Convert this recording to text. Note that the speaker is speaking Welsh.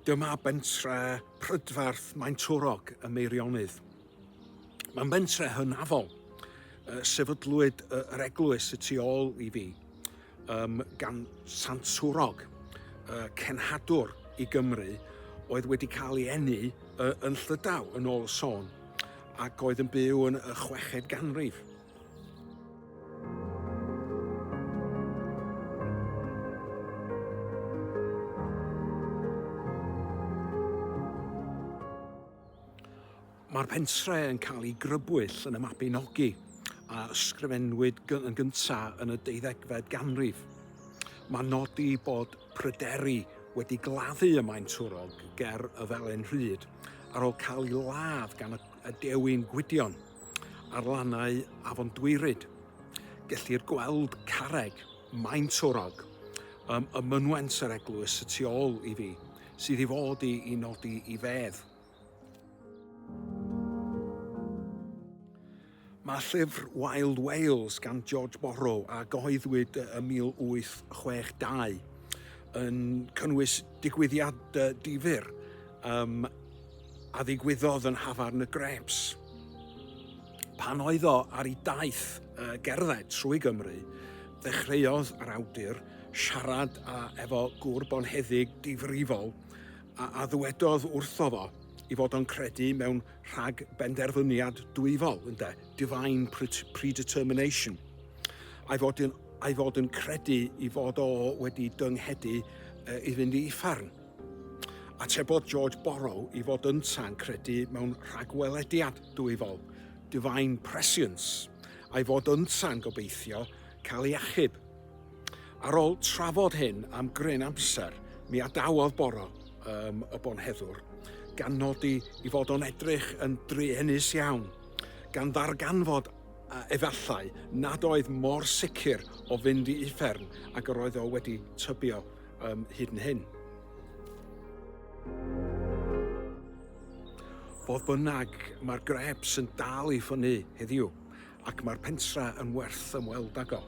Dyma bentre prydferth Maentwrog y Meirionydd. Mae'n bentre hynafol. Sefydlwyd yr eglwys y tu ôl i fi gan Santwrog, cenhadwr i Gymru, oedd wedi cael ei eni yn Llydaw yn ôl y sôn, ac oedd yn byw yn y 6eg ganrif. Mae'r pentre yn cael ei grybwyll yn y Mabinogi a ysgrifennwyd yn gyntaf yn y 12fed ganrif. Mae'n nodi bod pryderu wedi gladdu y Maentwrog ger y Felen Rhyd ar ôl cael ei ladd gan y dewin Gwydion ar lannau Afon Dwyryd. Gellir gweld carreg Maentwrog y mynwent yr eglwys y tu ôl i fi, sydd i fod i nodi i fedd. Mae llyfr Wild Wales gan George Borrow a gyhoeddwyd ym 1862 yn cynnwys digwyddiad difyr a ddigwyddodd yn nhafarn y Greps. Pan oedd o ar ei daith gerdded trwy Gymru, ddechreuodd yr awdur siarad efo gŵr bonheddig difrifol a ddwedodd wrtho fo i fod o'n credu mewn rhag benderfyniad dwyfol, divine predetermination, a'i fod yn credu i fod o wedi dynghedu i fynd i uffern. A bod George Borrow i fod ynta'n credu mewn rhagwelediad dwyfol, divine prescience, a'i fod ynta'n gobeithio cael ei achub. Ar ôl trafod hyn am gryn amser, mi adawodd Borrow y Bonheddwr, gan nodi i fod o'n edrych yn druenus iawn, gan ddarganfod efallai nad oedd mor sicr o fynd i uffern ac yr oedd o wedi tybio hyd yn hyn. Fodd bynnag, mae'r Greps yn dal i ffynnu heddiw, ac mae'r pentre yn werth ymweld ag o.